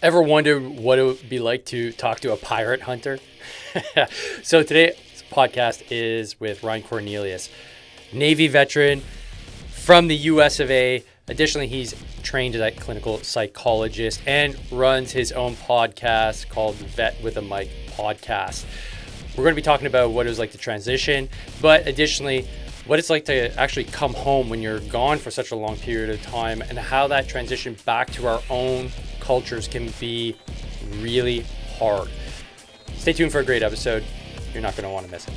Ever wonder what it would be like to talk to a pirate hunter? So today's podcast is with Ryan Cornelius, Navy veteran from the US of A. Additionally, he's trained as a clinical psychologist and runs his own podcast called Vet with a Mic Podcast. We're going to be talking about what it was like to transition, but additionally, what it's like to actually come home when you're gone for such a long period of time and how that transition back to our own cultures can be really hard. Stay tuned for a great episode. You're not going to want to miss it.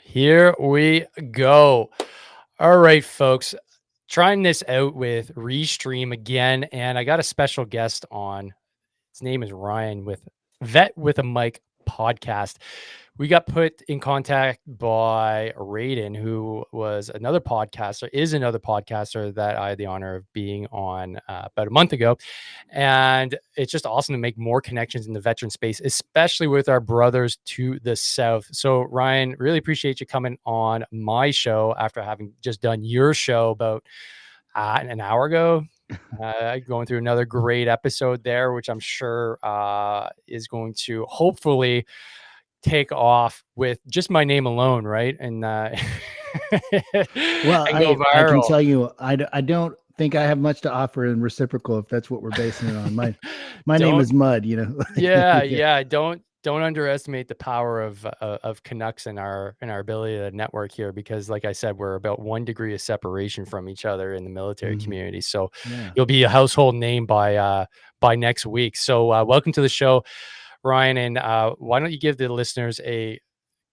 Here we go. All right, folks. Trying this out with Restream again, and I got a special guest on. His name is Ryan with Vet with a Mic Podcast. We got put in contact by Raiden, who is another podcaster that I had the honor of being on about a month ago. And it's just awesome to make more connections in the veteran space, especially with our brothers to the south. So, Ryan, really appreciate you coming on my show after having just done your show about an hour ago. Going through another great episode there, which I'm sure is going to hopefully take off with just my name alone, right? And Well, and go I can viral. tell you, I don't think I have much to offer in reciprocal if that's what we're basing it on. My name Don't, is Mud, you know. yeah. Don't underestimate the power of Canucks and our ability to network here, because, like I said, we're about 1 degree of separation from each other in the military Mhm. community. So Yeah. you'll be a household name by next week. So welcome to the show, Ryan, and why don't you give the listeners a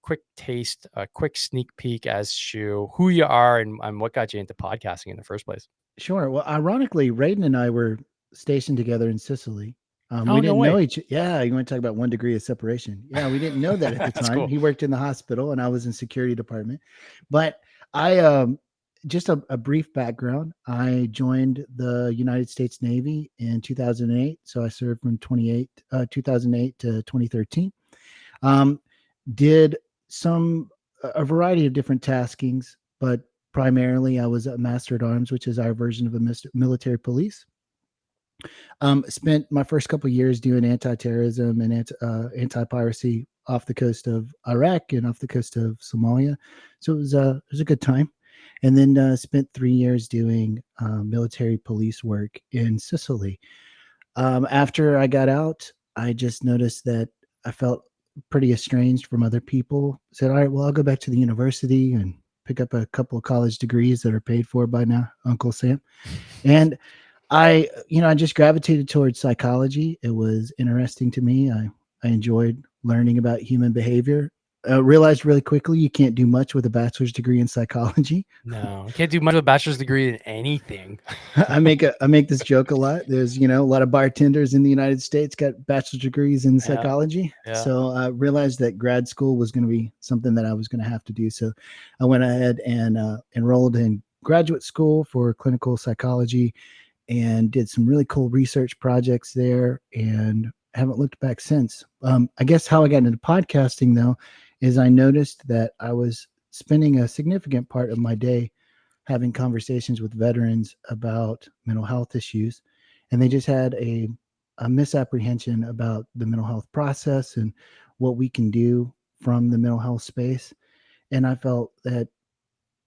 quick taste, a quick sneak peek as to who you are and what got you into podcasting in the first place? Sure. Well, ironically, Raiden and I were stationed together in Sicily. Oh, We no didn't know way. each. Yeah, you want to talk about 1 degree of separation? Yeah, we didn't know that at the That's time. cool. He worked in the hospital, and I was in security department. But I just a brief background. I joined the United States Navy in 2008. So I served from 2008 to 2013. Um, did some a variety of different taskings, but primarily I was a master at arms, which is our version of a military police. Spent my first couple of years doing anti-terrorism and anti-piracy off the coast of Iraq and off the coast of Somalia. So it was a good time. And then spent 3 years doing military police work in Sicily. After I got out, I just noticed that I felt pretty estranged from other people. Said, all right, well, I'll go back to the university and pick up a couple of college degrees that are paid for by now Uncle Sam. And I just gravitated towards psychology. It was interesting to me. I enjoyed learning about human behavior. Realized really quickly you can't do much with a bachelor's degree in psychology. No, I can't do much of a bachelor's degree in anything. I make this joke a lot. There's a lot of bartenders in the United States got bachelor's degrees in Yeah, psychology. yeah. So I realized that grad school was going to be something that I was going to have to do. So I went ahead and enrolled in graduate school for clinical psychology and did some really cool research projects there and haven't looked back since. I guess how I got into podcasting though is I noticed that I was spending a significant part of my day having conversations with veterans about mental health issues, and they just had a misapprehension about the mental health process and what we can do from the mental health space. And I felt that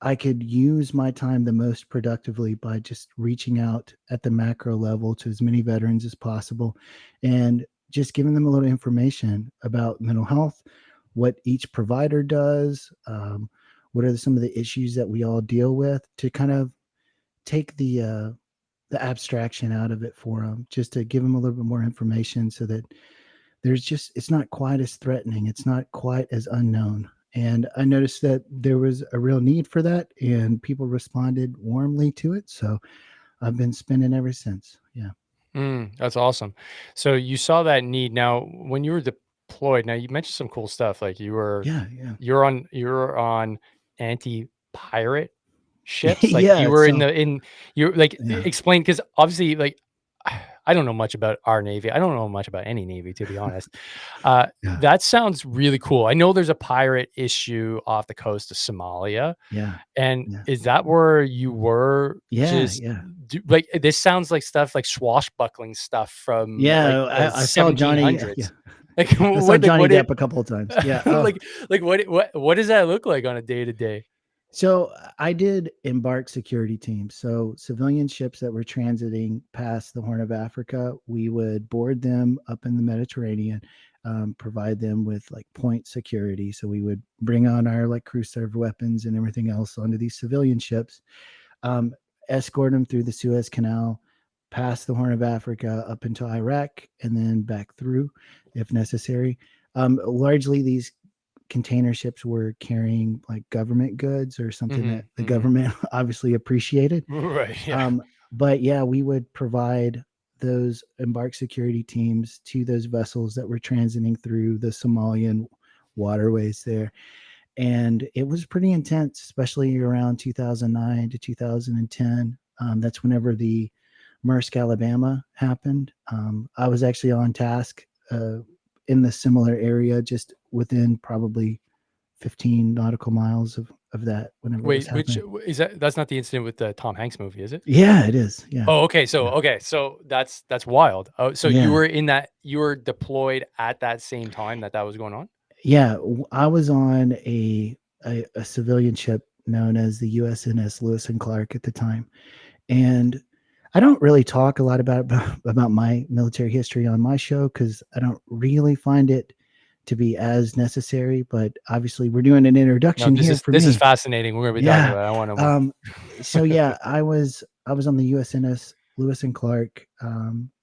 I could use my time the most productively by just reaching out at the macro level to as many veterans as possible and just giving them a little information about mental health, what each provider does, what are some of the issues that we all deal with, to kind of take the abstraction out of it for them, just to give them a little bit more information so that it's not quite as threatening, it's not quite as unknown. And I noticed that there was a real need for that and people responded warmly to it, so I've been spinning ever since. Yeah. That's awesome. So you saw that need. Now, when you were deployed, now you mentioned some cool stuff, like Yeah, yeah. you're on anti-pirate ships, like you Yeah, were in so the in you're like yeah. explain, because obviously, like, I don't know much about our Navy. I don't know much about any Navy, to be honest. Yeah. That sounds really cool. I know there's a pirate issue off the coast of Somalia. Yeah. And Yeah. is that where you were Yeah. just Yeah. like, this sounds like stuff like swashbuckling stuff from, like, Yeah. the I saw Johnny. Yeah. 1700s. Like, I saw Johnny what it Depp a couple of times. Yeah. Oh, like, what does that look like on a day to day? so I did embark security teams. So civilian ships that were transiting past the Horn of Africa, we would board them up in the Mediterranean, provide them with like point security. So we would bring on our like crew served weapons and everything else onto these civilian ships, um, escort them through the Suez Canal, past the Horn of Africa up into Iraq, and then back through if necessary. Largely, these container ships were carrying like government goods or something that Mhm, the mhm. government obviously appreciated. Right, yeah. Um, but yeah, we would provide those embark security teams to those vessels that were transiting through the Somalian waterways there. And it was pretty intense, especially around 2009 to 2010. That's whenever the Maersk, Alabama happened. I was actually on task in the similar area, just within probably 15 nautical miles of that whenever it was Wait, which happening. is that's not the incident with the Tom Hanks movie, is it? Yeah, it is. Yeah. Oh, okay, Yeah. so that's wild. Oh, so Yeah. you were deployed at that same time that that was going on? Yeah. I was on a civilian ship known as the USNS Lewis and Clark at the time. And I don't really talk a lot about my military history on my show because I don't really find it to be as necessary. But obviously, we're doing an No, introduction here for this is me. fascinating. We're gonna be talking Yeah. about it. I wanna know more. Um, so yeah, I was on the USNS Lewis and Clark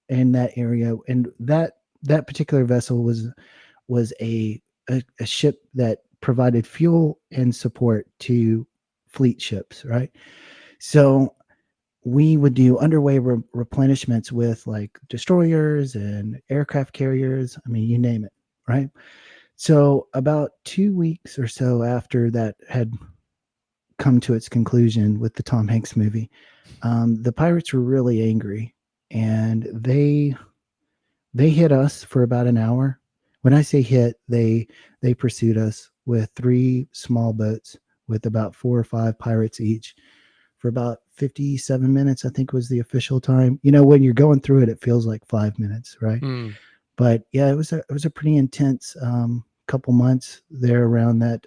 in that area, and that particular vessel was a ship that provided fuel and support to fleet ships, right? So we would do underway replenishments with like destroyers and aircraft carriers. I mean, you name it, right? So about 2 weeks or so after that had come to its conclusion with the Tom Hanks movie, the pirates were really angry, and they hit us for about an hour. When I say hit, they pursued us with three small boats with about 4 or 5 pirates each for about 57 minutes, I think was the official time. You know, when you're going through it, it feels like 5 minutes, right? Mm. But yeah, it was a pretty intense couple months there around that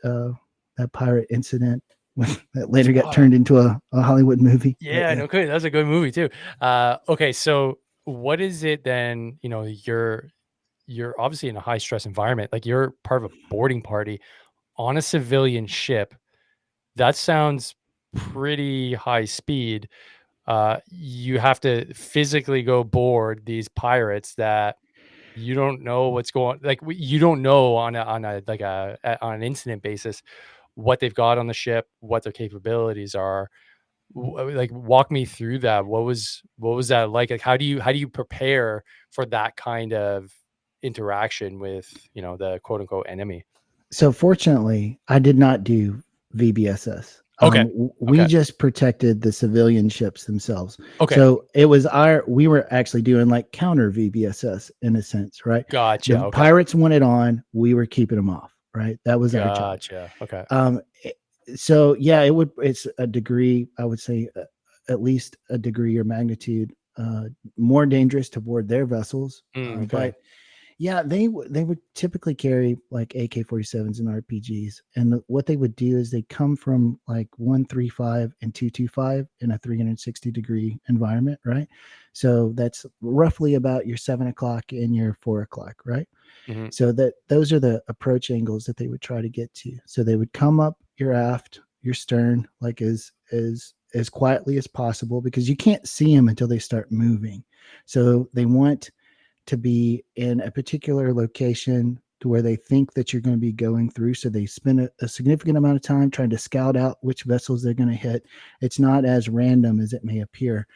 pirate incident that That's later got wild. turned into a Hollywood movie. But Yeah, yeah. no kidding. That's a good movie too. Okay, so what is it then, you're obviously in a high stress environment. Like, you're part of a boarding party on a civilian ship. That sounds pretty high speed. You have to physically go board these pirates that you don't know what's going, like, you don't know on a like on an incident basis what they've got on the ship, what their capabilities are. Like, walk me through that. What was that like? Like, how do you prepare for that kind of interaction with, the quote unquote enemy? So fortunately, I did not do VBSS. Okay. We Okay. just protected the civilian ships themselves. Okay. So we were actually doing like counter VBSS in a sense, right? Gotcha. The Okay. pirates wanted on, we were keeping them off, right? That was our job. Gotcha. Okay. Um, so yeah, it's a degree, I would say, at least a degree or magnitude more dangerous to board their vessels. Okay. But yeah, they would typically carry like AK-47s and RPGs, and what they would do is they come from like 135 and 225 in a 360-degree environment, right? So that's roughly about your 7 o'clock and your 4 o'clock, right? Mhm. So that those are the approach angles that they would try to get to. So they would come up your aft, your stern, like as quietly as possible because you can't see them until they start moving. So they want to be in a particular location to where they think that you're going to be going through. So they spend a significant amount of time trying to scout out which vessels they're going to hit. It's not as random as it may appear.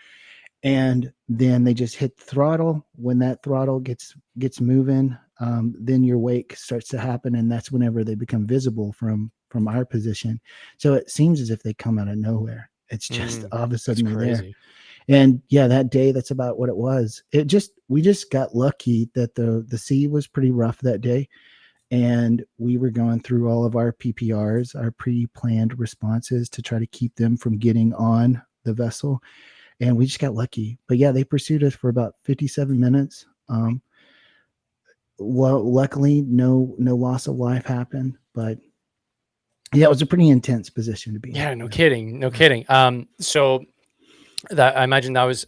And then they just hit throttle. When that throttle gets moving, then your wake starts to happen, and that's whenever they become visible from our position. So it seems as if they come out of nowhere. It's just all of a That's sudden they're there. crazy. And yeah, that day, that's about what it was. We just got lucky that the sea was pretty rough that day, and we were going through all of our PPRs, our pre-planned responses, to try to keep them from getting on the vessel, and we just got lucky. But yeah, they pursued us for about 57 minutes. Well, luckily, no loss of life happened, but yeah, it was a pretty intense position to be in. Yeah, no kidding, no kidding. So that I imagine that was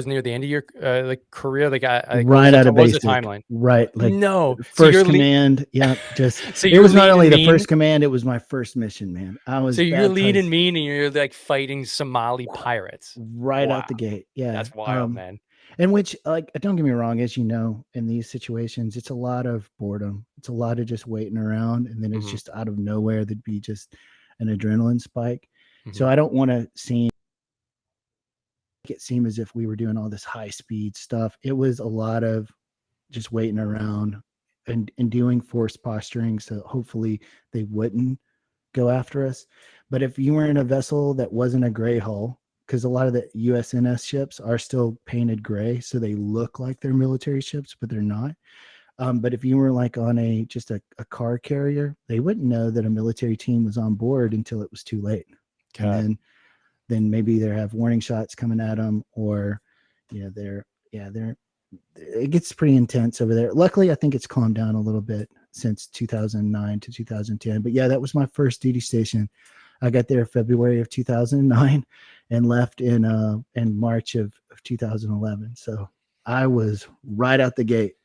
near the end of your like career. Like, like Right out of what was the basic, timeline? right? Like No, so first command. Yeah, just so it you're was not leading only the mean. first command, it was my first mission, man. I So was you're leading baptized mean, and you're like fighting Somali pirates. right Wow, out the gate. Yeah. that's wild, man. And which, like, don't get me wrong, as you know, in these situations, it's a lot of boredom. It's a lot of just waiting around, and then it's Hmm. just out of nowhere there'd be just an adrenaline spike. Hmm. So I don't want to seem as if we were doing all this high speed stuff. It was a lot of just waiting around and doing forced posturing, so hopefully they wouldn't go after us. But if you were in a vessel that wasn't a gray hull, because a lot of the USNS ships are still painted gray, so they look like they're military ships, but they're not. But if you were like on a car carrier, they wouldn't know that a military team was on board until it was too late, and Okay. then maybe they have warning shots coming at them, or they're it gets pretty intense over there. Luckily, I think it's calmed down a little bit since 2009 to 2010. But yeah, that was my first duty station. I got there February of 2009 and left in March of 2011. So I was right out the gate.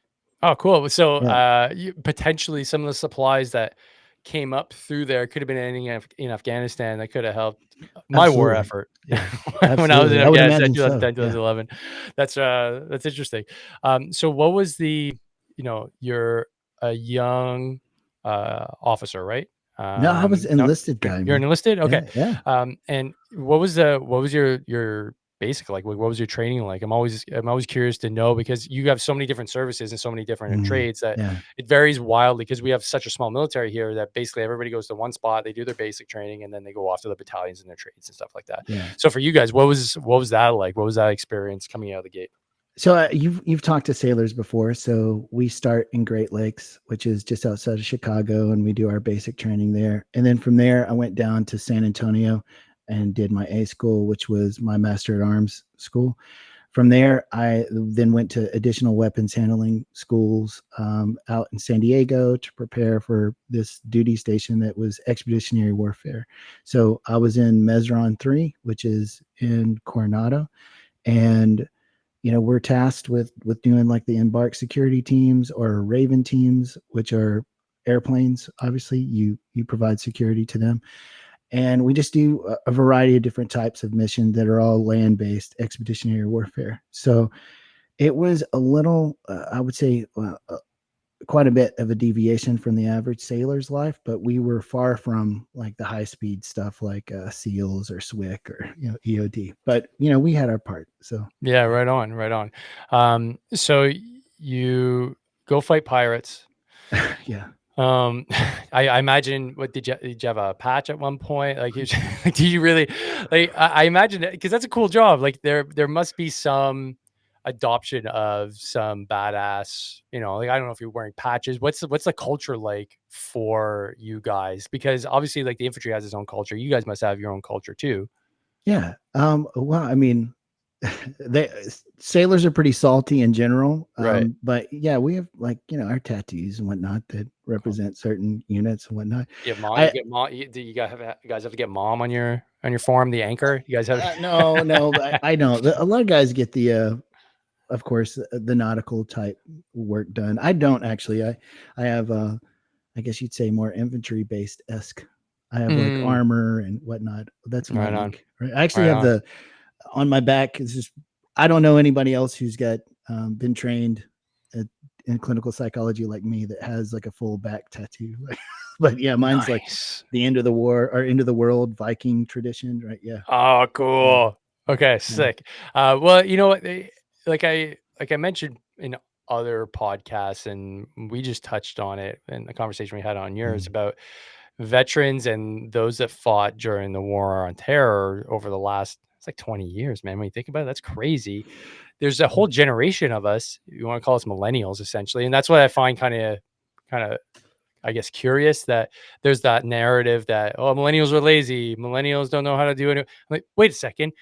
Oh, cool. So, Yeah, potentially some of the supplies that came up through there could have been anything in Afghanistan that could have helped my war absolutely. effort Yeah, when I was in absolutely. I would Afghanistan, imagine so. 2010, Yeah. 2011. That's interesting. So what was you're a young officer, right? No, I was No, enlisted guy, you're man. enlisted. Okay. Yeah, yeah. And what was your basic like? What was your training like? I'm always curious to know, because you have so many different services and so many different trades that Yeah. it varies wildly, because we have such a small military here that basically everybody goes to one spot, they do their basic training, and then they go off to the battalions and their trades and stuff like that. Yeah. So for you guys, what was that like? What was that experience coming out of the gate? So you've talked to sailors before. So we start in Great Lakes, which is just outside of Chicago, and we do our basic training there. And then from there, I went down to San Antonio and did my A school, which was my Master at Arms school. From there, I then went to additional weapons handling schools out in San Diego to prepare for this duty station that was expeditionary warfare. So I was in Mesron 3, which is in Coronado, and we're tasked with doing like the embark security teams or Raven teams, which are airplanes. Obviously, you provide security to them, and we just do a variety of different types of missions that are all land based expeditionary warfare. So it was a little, I would say, quite a bit of a deviation from the average sailor's life, but we were far from like the high speed stuff like SEALs or SWIC or EOD. But we had our part. So Yeah, right on, right on. So you go fight pirates. yeah. Um, I imagine, what did you have a patch at one point? Like, do you really like? I imagine, because that's a cool job. Like, there must be some adoption of some badass. Like, I don't know if you're wearing patches. What's the culture like for you guys? Because obviously, like, the infantry has its own culture. You guys must have your own culture too, Yeah. Well, I mean, they sailors are pretty salty in general. right? But yeah, we have like, our tattoos and whatnot that represent certain units and whatnot. You have mom. You I get mom. Do you guys have to get mom on your form? The anchor. You guys have. No, no, I don't. A lot of guys get the of course the nautical type work done. I don't actually. I have I guess you'd say more infantry based esque. I have like Mm, armor and whatnot. That's my right on. ink. Right. I actually Right have on. the on my back. It's just I don't know anybody else who's got been trained at, in clinical psychology like me that has like a full back tattoo. But yeah, mine's like Nice. the end of the war or end of the world Viking tradition, right? Yeah, Oh, yeah, cool. Okay, yeah. sick. Well, you know what? Like I mentioned in other podcasts, and we just touched on it in the conversation we had on yours Mm, about veterans and those that fought during the war on terror over the last it's like 20 years, man. When you think about it, that's crazy. There's a whole generation of us, you want to call us millennials essentially. And that's what I find kind of I guess curious, that there's that narrative that, oh, millennials are lazy, millennials don't know how to do it. I'm like, wait a second.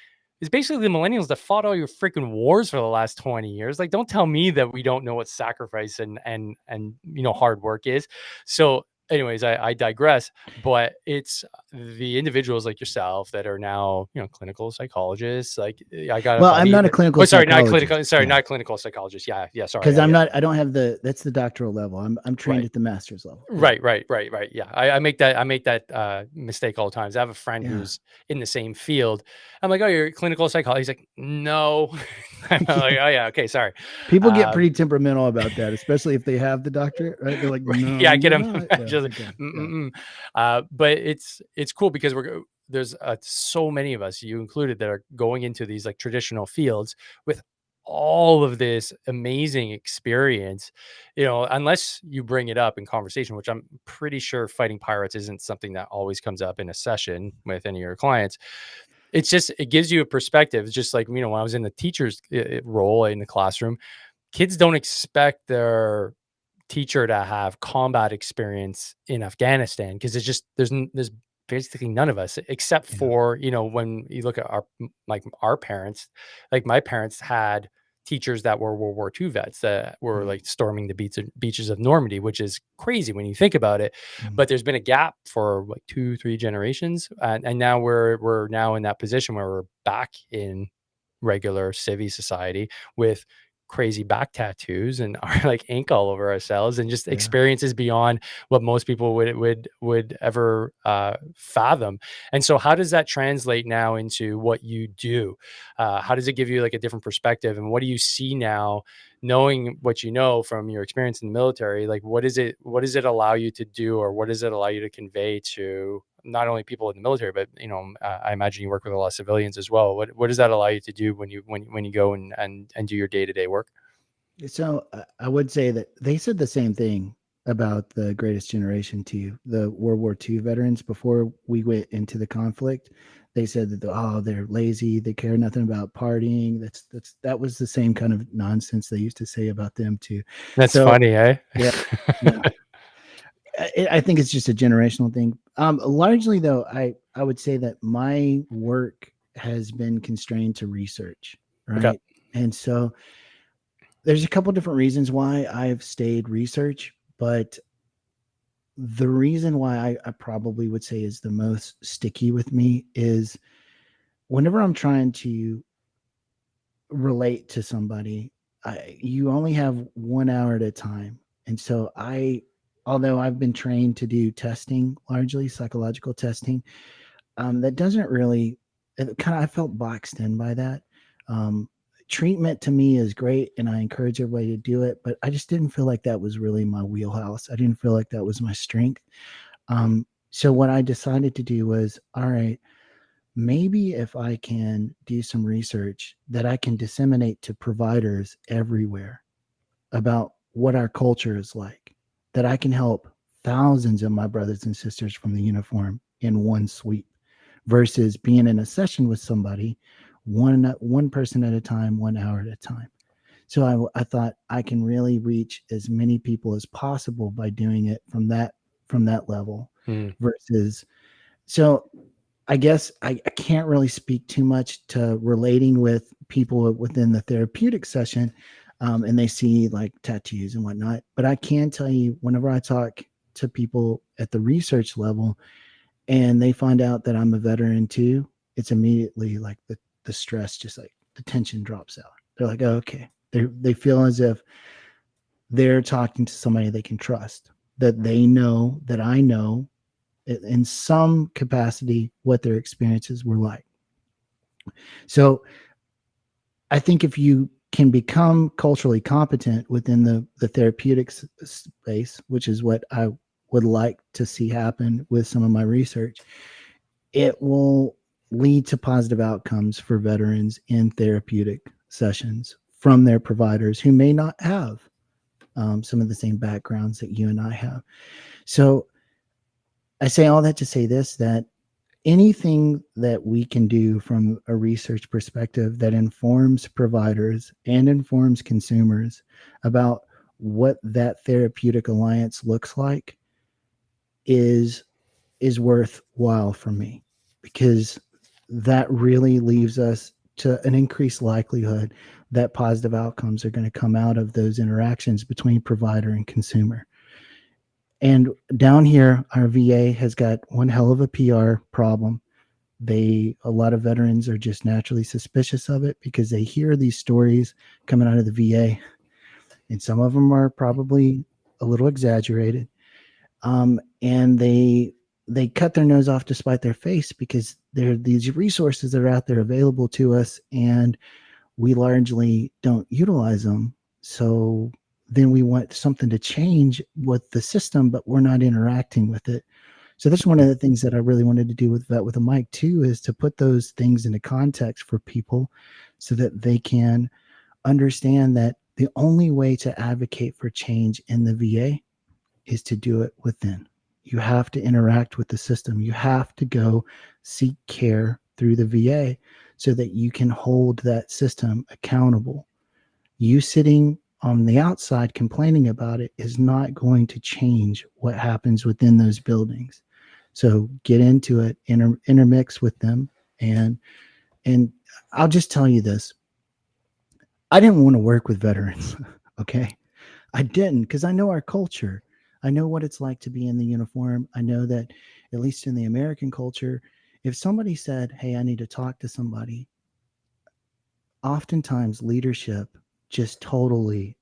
It's basically the millennials that fought all your freaking wars for the last 20 years. Like, don't tell me that we don't know what sacrifice and hard work is. So anyways, I digress, but it's the individuals like yourself that are now, clinical psychologists. Like, I got a Well, I'm buddy not a that, clinical oh, sorry, not clinical. psychologist. Sorry, Yeah. not clinical psychologist. Yeah. Sorry. Because I don't have that's the doctoral level. I'm trained Right. at the master's level. Yeah. Right. Yeah. I make that mistake all the times. I have a friend Yeah. who's in the same field. I'm like, oh, you're a clinical psychologist. He's like, no. I'm like, oh yeah, okay, sorry. People get Um, pretty temperamental about that, especially if they have the doctorate, right? They're like, yeah, no, I get you're him. not. Yeah. Just, Okay. Yeah. but it's cool because there's so many of us, you included, that are going into these like traditional fields with all of this amazing experience. Unless you bring it up in conversation, which I'm pretty sure fighting pirates isn't something that always comes up in a session with any of your clients. It gives you a perspective. It's just like, when I was in the teacher's role in the classroom, kids don't expect their teacher to have combat experience in Afghanistan, because it's just there's basically none of us, except Yeah. for, when you look at our parents. Like, my parents had teachers that were World War II vets that were Mm, like storming the beaches of Normandy, which is crazy when you think about it. mm. But there's been a gap for like 2-3 generations, and now we're now in that position where we're back in regular civvy society with crazy back tattoos and our like ink all over ourselves, and just Yeah. experiences beyond what most people would ever fathom. And so how does that translate now into what you do? How does it give you like a different perspective, and what do you see now, knowing what you know from your experience in the military? Like, what does it allow you to do, or what does it allow you to convey to not only people in the military, but I imagine you work with a lot of civilians as well. What does that allow you to do when you go and do your day-to-day work? So I would say that they said the same thing about the Greatest Generation too, the World War II veterans before we went into the conflict. They said that they're lazy, they care nothing about partying. That was the same kind of nonsense they used to say about them too. That's So funny, eh? yeah, yeah. I think it's just a generational thing. Largely though, I would say that my work has been constrained to research, Okay. right? And so there's a couple different reasons why I've stayed research, but the reason why I probably would say is the most sticky with me is whenever I'm trying to relate to somebody, you only have 1 hour at a time. And so although I've been trained to do testing, largely psychological testing, that doesn't really I felt boxed in by that. Um, Treatment to me is great, and I encourage everybody to do it, but I just didn't feel like that was really my wheelhouse. I didn't feel like that was my strength. So what I decided to do was, all right, maybe if I can do some research that I can disseminate to providers everywhere about what our culture is like, that I can help thousands of my brothers and sisters from the uniform in one sweep versus being in a session with somebody one person at a time, 1 hour at a time. So I thought I can really reach as many people as possible by doing it from that level Hmm. versus so I guess I can't really speak too much to relating with people within the therapeutic session, and they see like tattoos and whatnot. But I can tell you, whenever I talk to people at the research level and they find out that I'm a veteran too, it's immediately like the stress, just like the tension drops out. They're like, oh, okay. They feel as if they're talking to somebody they can trust, that they know that I know in some capacity what their experiences were like. So I think if you can become culturally competent within the therapeutic space, which is what I would like to see happen with some of my research, it will lead to positive outcomes for veterans in therapeutic sessions from their providers who may not have some of the same backgrounds that you and I have. So I say all that to say this, that anything that we can do from a research perspective that informs providers and informs consumers about what that therapeutic alliance looks like is worthwhile for me, because that really leaves us to an increased likelihood that positive outcomes are going to come out of those interactions between provider and consumer. And down here, our VA has got one hell of a PR problem. A lot of veterans are just naturally suspicious of it because they hear these stories coming out of the VA, and some of them are probably a little exaggerated. And they cut their nose off to spite their face, because there are these resources that are out there available to us, and we largely don't utilize them. So then we want something to change with the system, but we're not interacting with it. So that's one of the things that I really wanted to do with Vet with a Mic too, is to put those things into context for people so that they can understand that the only way to advocate for change in the VA is to do it within. You have to interact with the system. You have to go seek care through the VA so that you can hold that system accountable. You sitting on the outside complaining about it is not going to change what happens within those buildings. So get into it, intermix with them, and I'll just tell you this: I didn't want to work with veterans. Okay, I didn't, because I know our culture. I know what it's like to be in the uniform. I know that, at least in the American culture, if somebody said, "Hey, I need to talk to somebody," oftentimes leadership just totally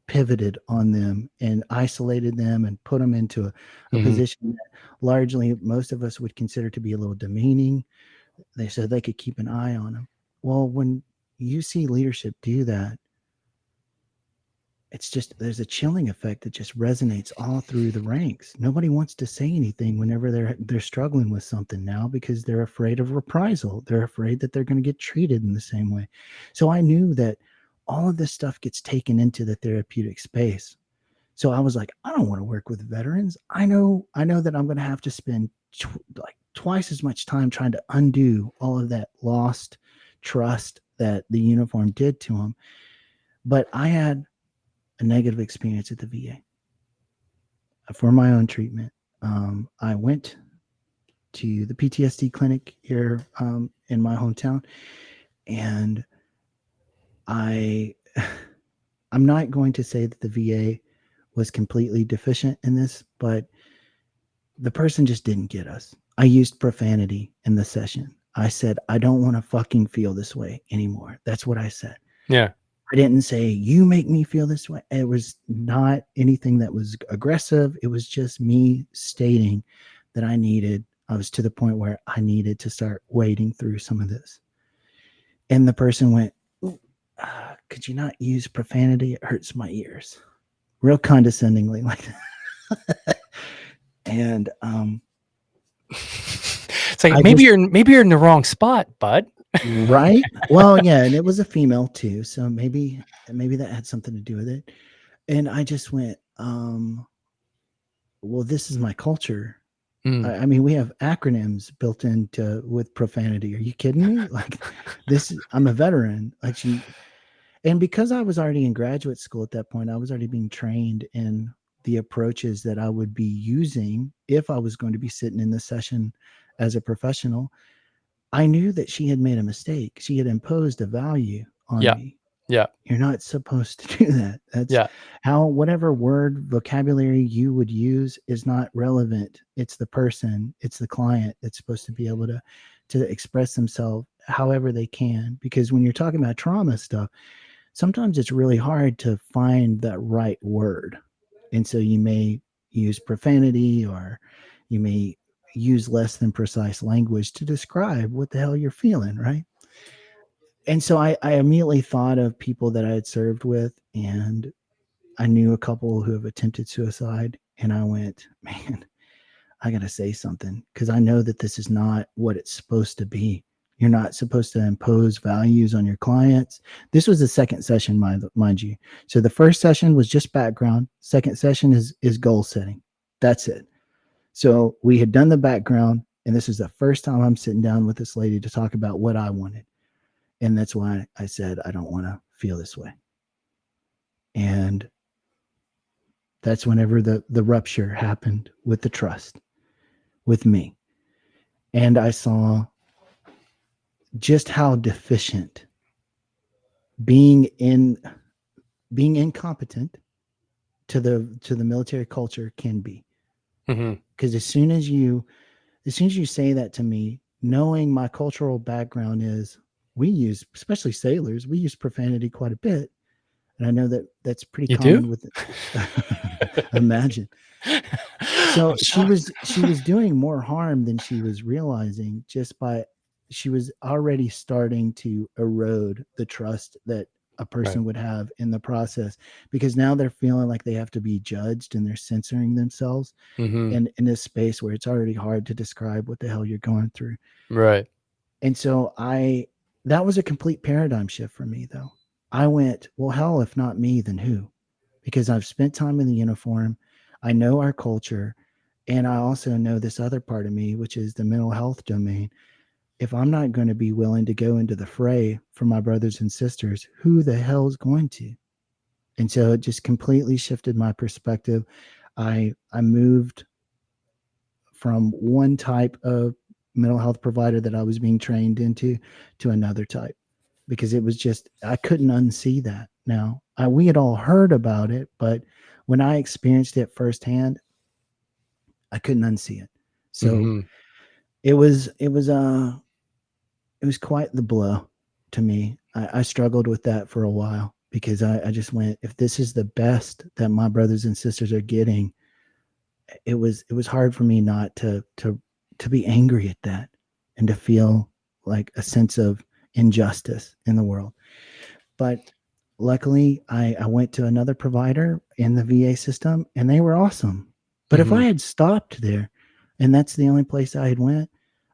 pivoted on them and isolated them and put them into a Mhm. position that largely most of us would consider to be a little demeaning. They said they could keep an eye on them. Well, when you see leadership do that, it's just, there's a chilling effect that just resonates all through the ranks. Nobody wants to say anything whenever they're struggling with something now, because they're afraid of reprisal. They're afraid that they're going to get treated in the same way. So I knew that all of this stuff gets taken into the therapeutic space. So I was like, I don't want to work with veterans. I know that I'm going to have to spend like twice as much time trying to undo all of that lost trust that the uniform did to them. But I had a negative experience at the VA for my own treatment. I went to the PTSD clinic here in my hometown, and I I'm not going to say that the VA was completely deficient in this, but the person just didn't get us. I used profanity in the session. I said, I don't want to fucking feel this way anymore. That's what I said. Yeah. I didn't say, you make me feel this way. It was not anything that was aggressive. It was just me stating that I was to the point where I needed to start wading through some of this. And the person went, could you not use profanity? It hurts my ears. Real condescendingly, like that. And It's like I maybe just, you're in the wrong spot, bud. right? Well, yeah, and it was a female too, so maybe that had something to do with it. And I just went, well, this is my culture. Mm. I mean, we have acronyms built into with profanity. Are you kidding me? Like, I'm a veteran. Like, and because I was already in graduate school at that point, I was already being trained in the approaches that I would be using if I was going to be sitting in this session as a professional. I knew that she had made a mistake. She had imposed a value on Yeah. me. Yeah. You're not supposed to do that. That's Yeah. how, whatever word vocabulary you would use is not relevant. It's the person, it's the client that's supposed to be able to express themselves however they can. Because when you're talking about trauma stuff, sometimes it's really hard to find that right word. And so you may use profanity, or you may use less than precise language to describe what the hell you're feeling, right? And so I immediately thought of people that I had served with, and I knew a couple who have attempted suicide. And I went, man, I got to say something, because I know that this is not what it's supposed to be. You're not supposed to impose values on your clients. This was the second session, mind you. So the first session was just background. Second session is goal setting. That's it. So we had done the background. And this is the first time I'm sitting down with this lady to talk about what I wanted. And that's why I said, I don't want to feel this way. And that's whenever the rupture happened with the trust with me. And I saw just how deficient being in being incompetent to the military culture can be. Mm-hmm. Because as soon as you say that to me, knowing my cultural background is we use, especially sailors, we use profanity quite a bit. And I know that that's pretty You do? common with imagine. So I'm shocked. she was doing more harm than she was realizing just by she was already starting to erode the trust that a Right. person would have in the process, because now they're feeling like they have to be judged and they're censoring themselves Mm-hmm. in this space where it's already hard to describe what the hell you're going through. Right. And so I that was a complete paradigm shift for me though. I went, well, hell, if not me, then who? Because I've spent time in the uniform. I know our culture. And I also know this other part of me, which is the mental health domain. If I'm not going to be willing to go into the fray for my brothers and sisters, who the hell is going to? And so it just completely shifted my perspective. I moved from one type of mental health provider that I was being trained into to another type, because it was just I couldn't unsee that. Now we had all heard about it, but when I experienced it firsthand, I couldn't unsee it. So Mm-hmm. it was it was it was quite the blow to me. I struggled with that for a while because I just went, if this is the best that my brothers and sisters are getting, it was hard for me not to be angry at that and to feel like a sense of injustice in the world. But luckily I went to another provider in the VA system and they were awesome. But if Mm-hmm. I had stopped there and that's the only place I had went,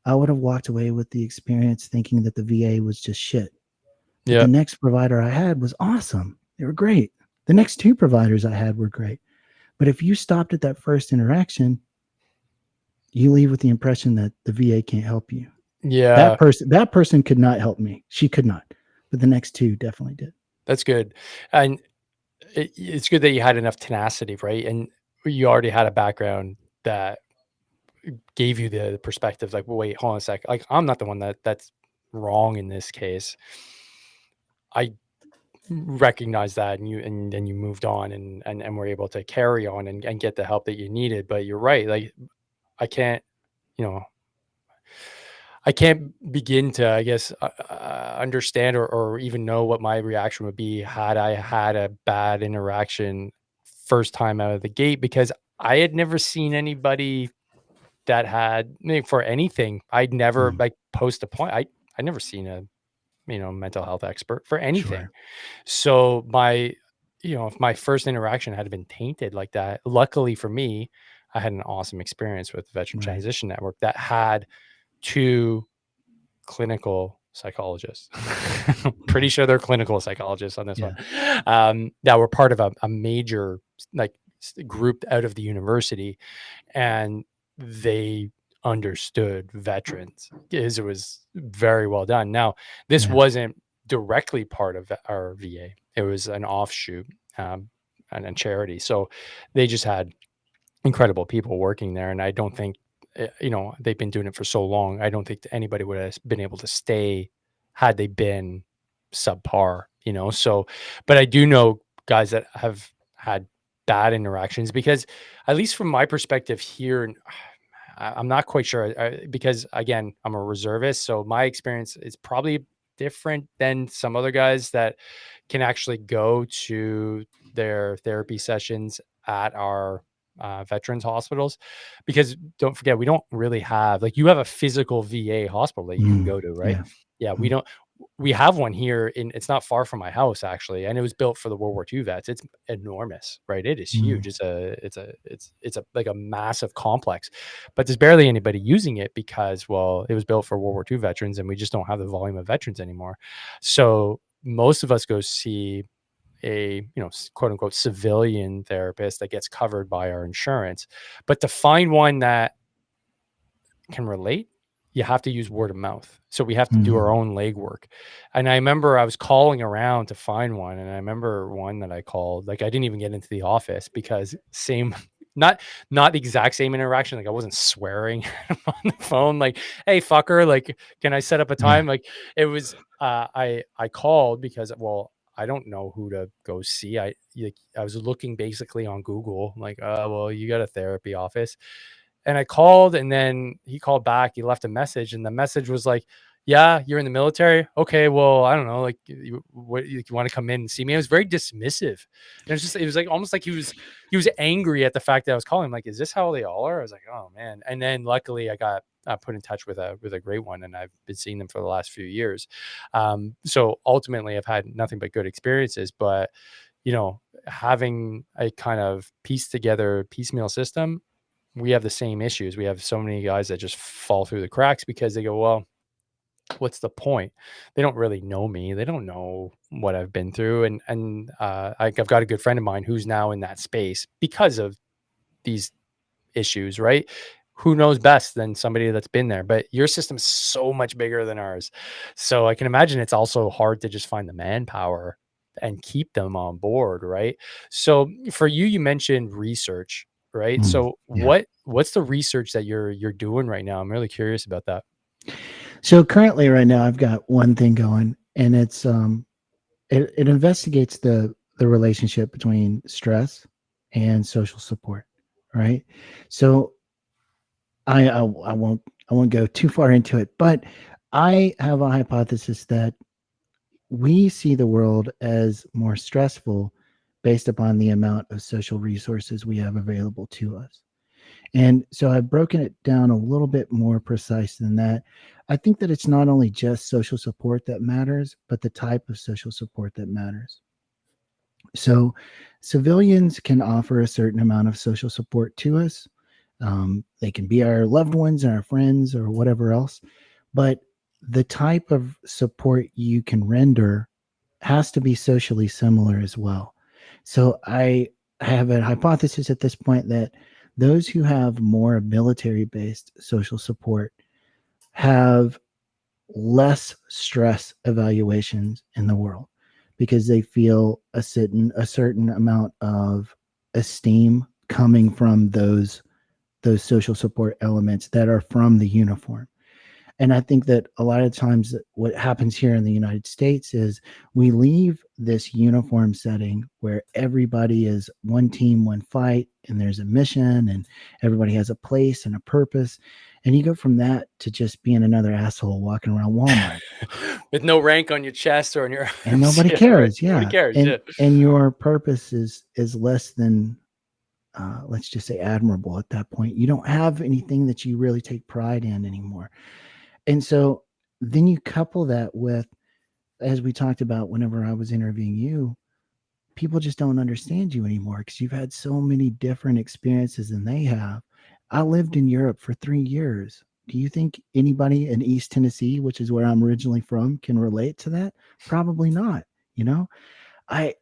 I would have walked away with the experience thinking that the VA was just shit. But the Yeah. next provider I had was awesome. They were great. The next two providers I had were great. But if you stopped at that first interaction, you leave with the impression that the VA can't help you. Yeah. That person could not help me. She could not. But the next two definitely did. That's good. And it's good that you had enough tenacity, right? And you already had a background that gave you the perspective, like, well, wait, hold on a sec. Like, I'm not the one that's wrong in this case. I recognize that, and then you moved on and were able to carry on and get the help that you needed. But you're right. Like, I can't, you know, I can't begin to, I guess, understand or even know what my reaction would be had I had a bad interaction first time out of the gate, because I had never seen anybody that had, I mean, for anything. I'd never Mm, like post a point. I never seen a, mental health expert for anything. sure. So my, if my first interaction had been tainted like that, luckily for me, I had an awesome experience with the Veteran Right. Transition Network that had two clinical psychologists. Pretty Mm, sure they're clinical psychologists on this one, yeah. that were part of a major like group out of the university, and they understood veterans because it was very well done. Now, this Yeah. wasn't directly part of our VA; it was an offshoot, and a charity. So they just had incredible people working there, and I don't think, they've been doing it for so long. I don't think anybody would have been able to stay had they been subpar. So, but I do know guys that have had bad interactions, because at least from my perspective here, and I'm not quite sure, because again, I'm a reservist, so my experience is probably different than some other guys that can actually go to their therapy sessions at our veterans hospitals, because don't forget, we don't really have, like, you have a physical VA hospital that you can Mm, go to, right? yeah. Yeah, we Mm, don't. We have one here it's not far from my house, actually, and it was built for the World War II vets. It's enormous, right? It is huge. mm, It's a like a massive complex, but there's barely anybody using it because, well, it was built for World War II veterans, and we just don't have the volume of veterans anymore. So most of us go see a, quote unquote civilian therapist that gets covered by our insurance. But to find one that can relate, you have to use word of mouth. So we have to do our Mhm. own legwork. And I remember I was calling around to find one. And I remember one that I called, like I didn't even get into the office because same, not not the exact same interaction. Like I wasn't swearing on the phone, like, hey fucker, like, can I set up a Yeah. time? Like it was I called because, well, I don't know who to go see. I was looking basically on Google, I'm like, well, you got a therapy office. And I called, and then he called back. He left a message, and the message was like, "Yeah, you're in the military. Okay, well, I don't know, like, you want to come in and see me?" It was very dismissive, and it was like almost like he was angry at the fact that I was calling him. Like, is this how they all are? I was like, oh man. And then luckily, I got put in touch with a great one, and I've been seeing them for the last few years. So ultimately, I've had nothing but good experiences, but having a kind of piece together piecemeal system, we have the same issues. We have so many guys that just fall through the cracks because they go, well, what's the point? They don't really know me. They don't know what I've been through. I've got a good friend of mine who's now in that space because of these issues, right? Who knows best than somebody that's been there? But your system is so much bigger than ours. So I can imagine it's also hard to just find the manpower and keep them on board, right? So for you, you mentioned research, right? Mm. So Yeah. what's the research that you're doing right now? I'm really curious about that. So currently, right now, I've got one thing going, and it investigates the relationship between stress and social support. Right. So I won't go too far into it, but I have a hypothesis that we see the world as more stressful based upon the amount of social resources we have available to us. And so I've broken it down a little bit more precise than that. I think that it's not only just social support that matters, but the type of social support that matters. So civilians can offer a certain amount of social support to us. They can be our loved ones and our friends or whatever else. But the type of support you can render has to be socially similar as well. So I have a hypothesis at this point that those who have more military based social support have less stress evaluations in the world because they feel a certain amount of esteem coming from those social support elements that are from the uniform. And I think that a lot of times what happens here in the United States is we leave this uniform setting where everybody is one team, one fight, and there's a mission and everybody has a place and a purpose. And you go from that to just being another asshole walking around Walmart. With no rank on your chest or on your And arms. nobody Yeah, right. cares. Nobody Yeah. cares. And Yeah. and your purpose is less than let's just say admirable at that point. You don't have anything that you really take pride in anymore. And so then you couple that with, as we talked about whenever I was interviewing you, people just don't understand you anymore because you've had so many different experiences than they have. I lived in Europe for 3 years. Do you think anybody in East Tennessee, which is where I'm originally from, can relate to that? Probably not. You know, I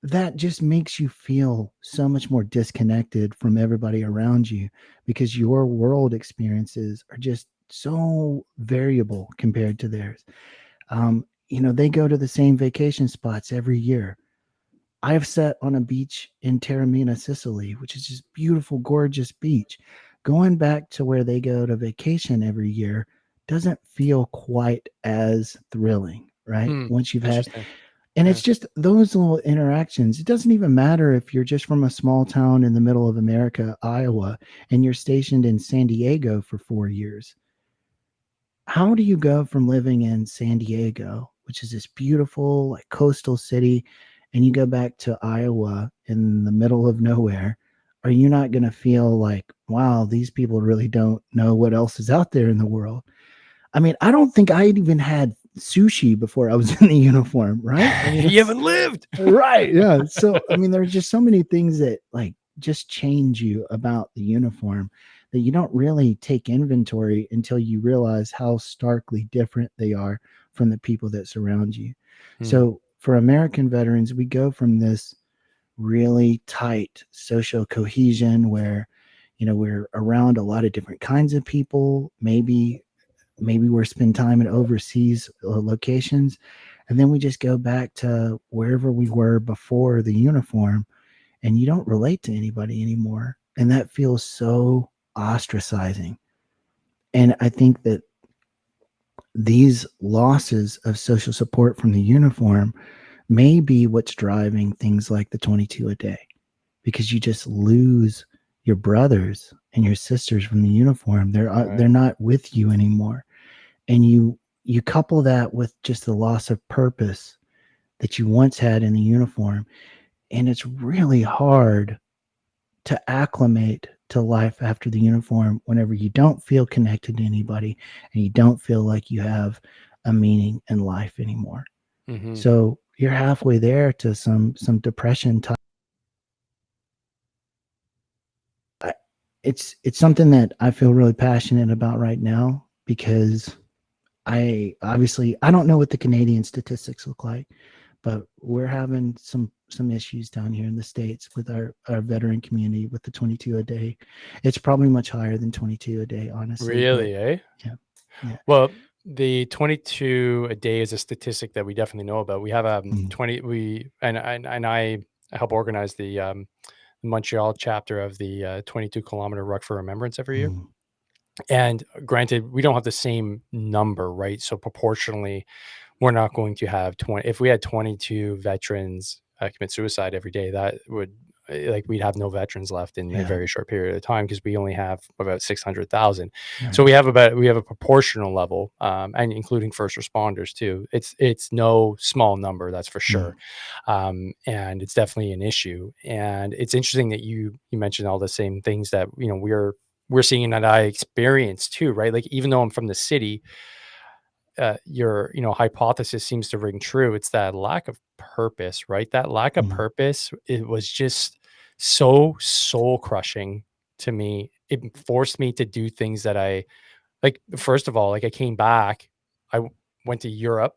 that just makes you feel so much more disconnected from everybody around you because your world experiences are just so variable compared to theirs. They go to the same vacation spots every year. I've sat on a beach in Taormina, Sicily, which is just beautiful, gorgeous beach. Going back to where they go to vacation every year doesn't feel quite as thrilling, right? Hmm. Once you've had, Interesting. and Yeah. it's just those little interactions. It doesn't even matter if you're just from a small town in the middle of America, Iowa, and you're stationed in San Diego for 4 years. How do you go from living in San Diego, which is this beautiful like coastal city, and you go back to Iowa in the middle of nowhere? Are you not going to feel like, wow, these people really don't know what else is out there in the world? I mean, I don't think I even had sushi before I was in the uniform, right? I mean, You it's haven't lived. right. Yeah. So, I mean, there's just so many things that like just change you about the uniform that you don't really take inventory until you realize how starkly different they are from the people that surround you. Hmm. So, for American veterans, we go from this really tight social cohesion where we're around a lot of different kinds of people. Maybe we're spend time in overseas locations, and then we just go back to wherever we were before the uniform, and you don't relate to anybody anymore, and that feels so ostracizing. And I think that these losses of social support from the uniform may be what's driving things like the 22 a day, because you just lose your brothers and your sisters from the uniform. They're Right. not with you anymore, and you couple that with just the loss of purpose that you once had in the uniform, and it's really hard to acclimate to life after the uniform whenever you don't feel connected to anybody and you don't feel like you have a meaning in life anymore. Hmm. So you're halfway there to some depression type. It's something that I feel really passionate about right now, because I don't know what the Canadian statistics look like, but we're having some issues down here in the States with our veteran community with the 22 a day. It's probably much higher than 22 a day, honestly, but Really, eh? yeah, yeah. Well, the 22 a day is a statistic that we definitely know about. We have Mm, 20 we and I help organize the Montreal chapter of the 22-kilometer Ruck for Remembrance every year. mm, And granted, we don't have the same number, right? So proportionally, we're not going to have 20. If we had 22 veterans commit suicide every day, that would like we'd have no veterans left in a yeah, very short period of time because we only have about 600,000. So right. we have a proportional level, and including first responders too. It's no small number, that's for Mm, sure, and it's definitely an issue. And it's interesting that you mentioned all the same things that we're seeing and that I experience too, right? Like even though I'm from the city, your hypothesis seems to ring true. It's that lack of purpose, right? That lack of mm, purpose, it was just so soul crushing to me. It forced me to do things that I like. First of all, like I came back, went to Europe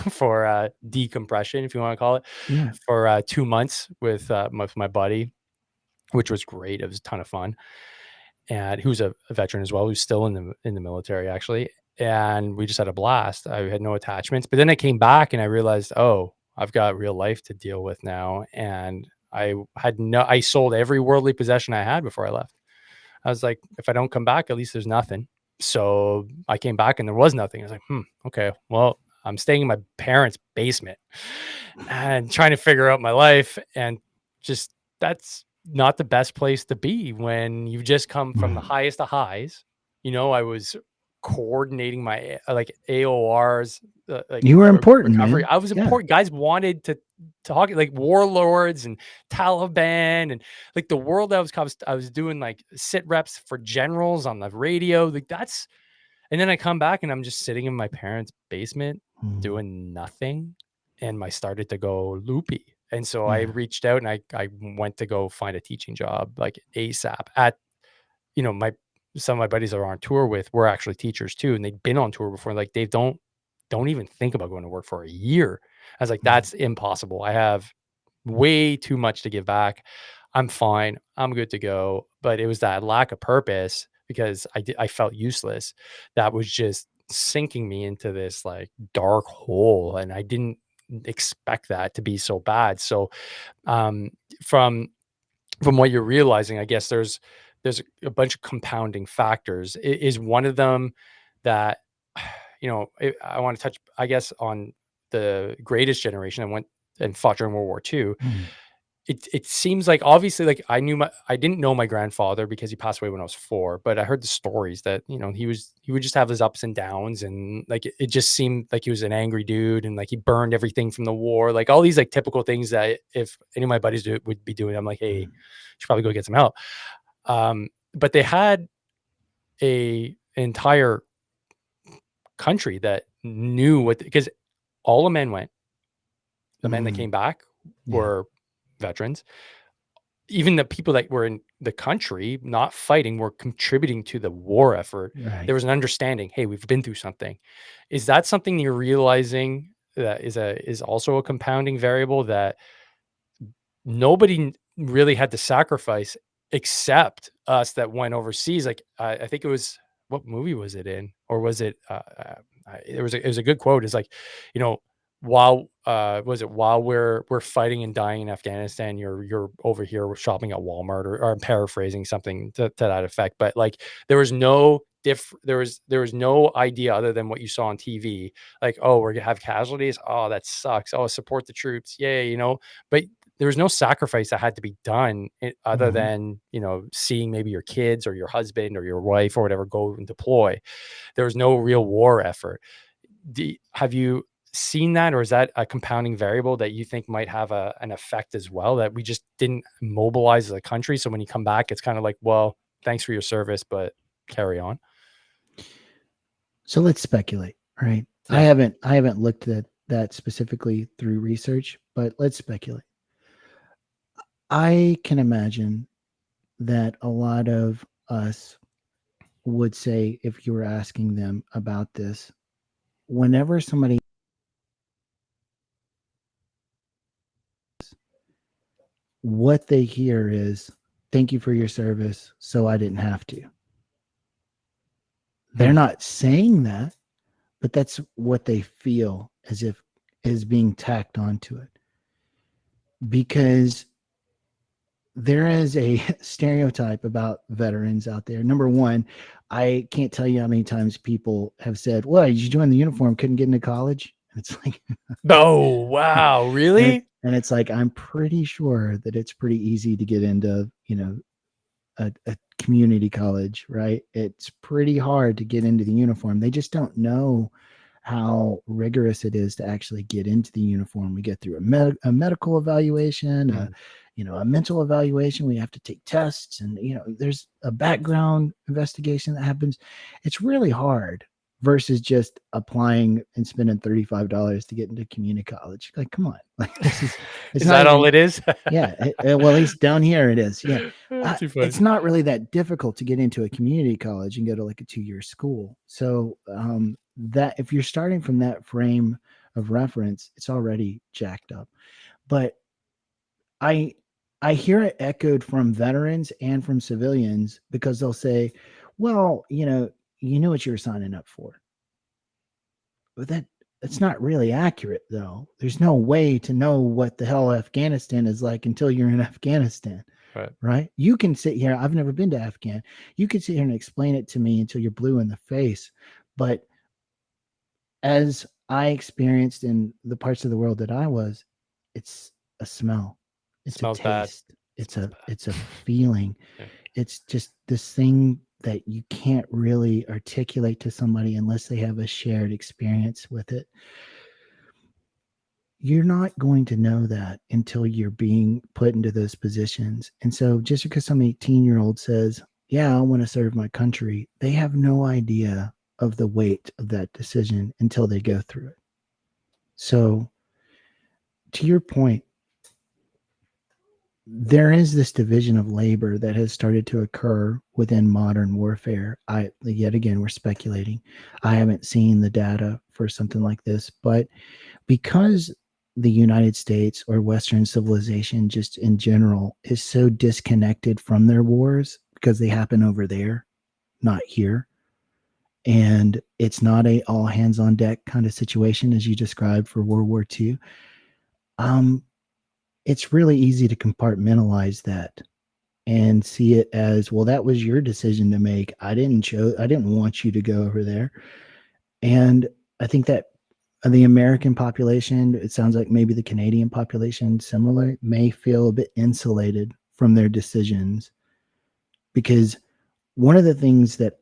for decompression, if you want to call it, yeah. for 2 months with my buddy, which was great. It was a ton of fun, and who's a veteran as well, who's still in the military actually. And we just had a blast. I had no attachments. But then I came back and I realized, oh, I've got real life to deal with now. And I sold every worldly possession I had before I left. I was like, if I don't come back, at least there's nothing. So I came back and there was nothing. I was like, okay, well, I'm staying in my parents' basement and trying to figure out my life. And just that's not the best place to be when you've just come from the Mm. highest of highs. I was coordinating my like AORs, like You were important, recovery. man. I was Yeah. important. Guys wanted to talk like warlords and Taliban and like the world I was doing like sit reps for generals on the radio. Like that's and then I come back and I'm just sitting in my parents' basement Mm, doing nothing, and I started to go loopy. And so I yeah. reached out and I went to go find a teaching job like ASAP at my some of my buddies that are on tour with were actually teachers too, and they'd been on tour before. Like they don't even think about going to work for a year. I was like, Mm, that's impossible. I have way too much to give back. I'm fine. I'm good to go. But it was that lack of purpose because I felt useless that was just sinking me into this like dark hole, and I didn't expect that to be so bad. So um from what you're realizing, I guess there's a bunch of compounding factors. Is one of them that I want to touch, I guess, on the greatest generation and went and fought during World War II. mm, It seems like obviously like I didn't know my grandfather because he passed away when I was 4, but I heard the stories that he would just have his ups and downs, and like it just seemed like he was an angry dude, and like he burned everything from the war, like all these like typical things that if any of my buddies would be doing, I'm like, hey, you mm, should probably go get some help. But they had an entire country that knew what, because all the men went. The men that mm, came back yeah. were veterans. Even the people that were in the country not fighting were contributing to the war effort. There Right. was an understanding, hey, we've been through something. Is that something you're realizing that is also a compounding variable, that nobody really had to sacrifice accept us that went overseas. Like I think it was, what movie was it in, or was it? It was a good quote. It's like, you know, while was it while we're fighting and dying in Afghanistan, you're over here shopping at Walmart, or I'm paraphrasing something to that effect. But like there was no there was no idea other than what you saw on TV. Like, oh, we're gonna have casualties. Oh, that sucks. Oh, support the troops. Yay, you know. But there was no sacrifice that had to be done other Mhm. than, you know, seeing maybe your kids or your husband or your wife or whatever go and deploy. There was no real war effort. Have you seen that, or is that a compounding variable that you think might have an effect as well, that we just didn't mobilize as a country? So when you come back, it's kind of like, well, thanks for your service, but carry on. So let's speculate, right? Yeah. I haven't looked at that specifically through research, but let's speculate. I can imagine that a lot of us would say, if you were asking them about this, whenever somebody, what they hear is, thank you for your service, so I didn't have to. They're Hmm. not saying that, but that's what they feel as if is being tacked onto it. Because there is a stereotype about veterans out there. Number one, I can't tell you how many times people have said, well, did you join the uniform, couldn't get into college? And it's like, Oh, wow. Really? and it's like, I'm pretty sure that it's pretty easy to get into, a community college, right? It's pretty hard to get into the uniform. They just don't know how rigorous it is to actually get into the uniform. We get through a medical evaluation, Hmm. a mental evaluation. We have to take tests, and there's a background investigation that happens. It's really hard versus just applying and spending $35 to get into community college. Like, come on, like it's Is not that all even. it is? Yeah, well, at least down here it is. Yeah, Too funny. it's not really that difficult to get into a community college and go to like a 2-year school. So that if you're starting from that frame of reference, it's already jacked up. But I I hear it echoed from veterans and from civilians because they'll say, "Well, you knew what you were signing up for." But that's not really accurate, though. There's no way to know what the hell Afghanistan is like until you're in Afghanistan. Right. Right? You can sit here. I've never been to Afghan. You can sit here and explain it to me until you're blue in the face. But as I experienced in the parts of the world that I was, it's a smell, it's a Smells bad. taste, it's Smells a bad. it's a feeling. Yeah. It's just this thing that you can't really articulate to somebody unless they have a shared experience with it. You're not going to know that until you're being put into those positions. And so just because some 18-year-old says, yeah, I want to serve my country, they have no idea of the weight of that decision until they go through it. So to your point, there is this division of labor that has started to occur within modern warfare. Yet again, we're speculating. I haven't seen the data for something like this, but because the United States or Western civilization, just in general, is so disconnected from their wars because they happen over there, not here. And it's not a all hands on deck kind of situation as you described for World War II. Um, it's really easy to compartmentalize that and see it as, well, that was your decision to make. I didn't want you to go over there. And I think that the American population, it sounds like maybe the Canadian population similar, may feel a bit insulated from their decisions because one of the things that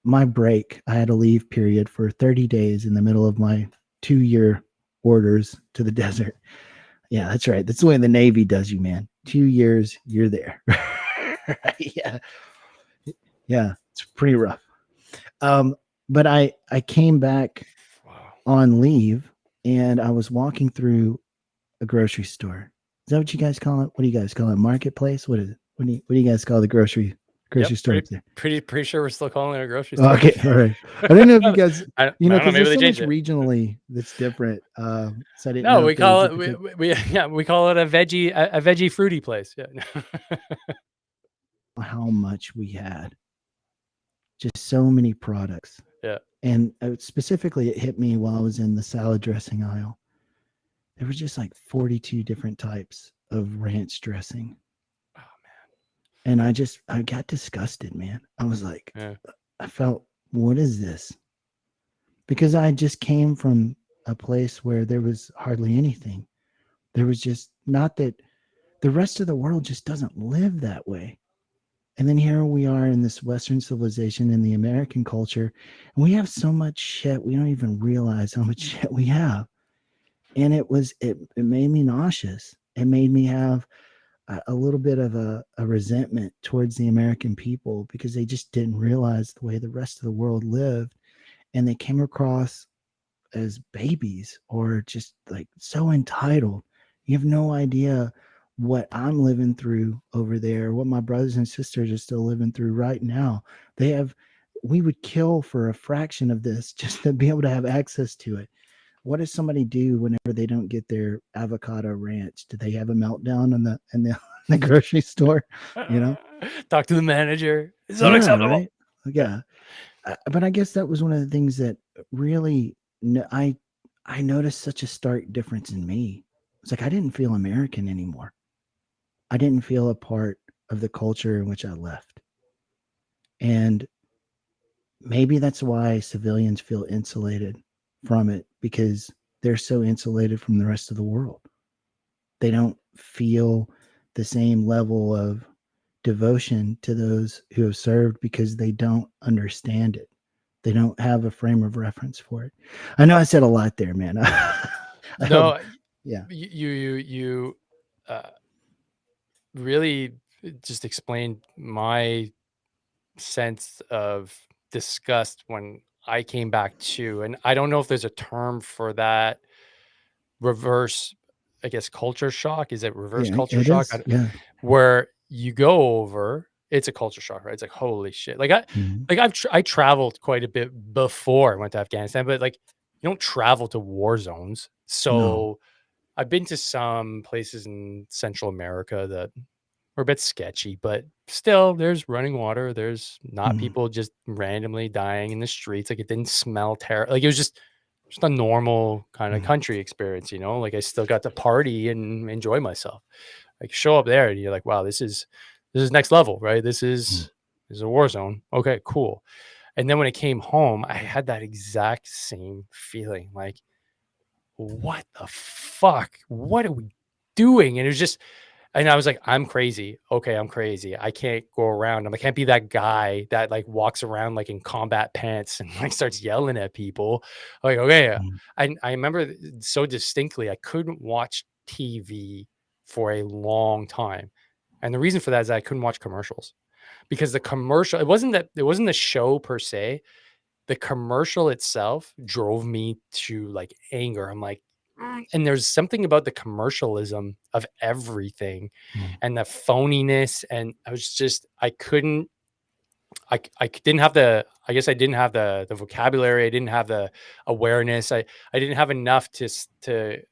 my break, I had a leave period for 30 days in the middle of my 2-year orders to the desert. Yeah, that's right. That's the way the Navy does you, man. 2 years, you're there. Yeah. Yeah. It's pretty rough. But I came back Wow. on leave and I was walking through a grocery store. Is that what you guys call it? What do you guys call it? Marketplace? What is it? What do you guys call the grocery Yep. store up there? Pretty sure we're still calling it a grocery store. Okay, all right. I don't know if you I guys, don't know. because Maybe there's they so much changed it. regionally that's different. So I didn't No, know we if there was call a it particular. we yeah, we call it a veggie fruity place. Yeah. how much we had. Just so many products. Yeah. And specifically, it hit me while I was in the salad dressing aisle. There was just like 42 different types of ranch dressing. Oh And I got disgusted, man. I was like, man. I felt, what is this? Because I just came from a place where there was hardly anything. There was just not that the rest of the world just doesn't live that way. And then here we are in this Western civilization in the American culture, and we have so much shit we don't even realize how much shit we have. And it made me nauseous. It made me have a little bit of a resentment towards the American people because they just didn't realize the way the rest of the world lived, and they came across as babies or just like so entitled. You have no idea what I'm living through over there, what my brothers and sisters are still living through right now. They have, we would kill for a fraction of this just to be able to have access to it. What does somebody do whenever they don't get their avocado ranch? Do they have a meltdown in the grocery store? You know? Talk to the manager. It's Yeah, unacceptable. right. Yeah. But I guess that was one of the things that really I noticed such a stark difference in me. It's like I didn't feel American anymore. I didn't feel a part of the culture in which I left. And maybe that's why civilians feel insulated from it because they're so insulated from the rest of the world. They don't feel the same level of devotion to those who have served because they don't understand it. They don't have a frame of reference for it. I know I said a lot there, man. I hope, No, yeah. you uh, really just explained my sense of disgust when I came back too. And I don't know if there's a term for that reverse, I guess, culture shock. Is it reverse Yeah, culture it shock? is. Yeah. Where you go over, it's a culture shock, right? It's like, holy shit. Mhm. I traveled quite a bit before I went to Afghanistan, but like, you don't travel to war zones. No. So I've been to some places in Central America that were a bit sketchy, but still there's running water. There's not Mhm. people just randomly dying in the streets. Like it didn't smell terrible. Like it was just a normal kind of Mhm. country experience, you know? Like I still got to party and enjoy myself. Like show up there and you're like, wow, this is next level, right? Mhm. This is a war zone. Okay, cool. And then when it came home, I had that exact same feeling. Like, what the fuck? What are we doing? And it was just, and I was like, I'm crazy. Okay, I'm crazy. I can't go around. I can't be that guy that like walks around like in combat pants and like starts yelling at people. Like, okay. Mhm. I remember so distinctly, I couldn't watch TV for a long time. And the reason for that is that I couldn't watch commercials because the commercial, it wasn't the show per se, the commercial itself drove me to like anger. I'm like, and there's something about the commercialism of everything Mhm. and the phoniness. And I was just, I couldn't, I didn't have the, I guess I didn't have the vocabulary. I didn't have the awareness. I didn't have enough to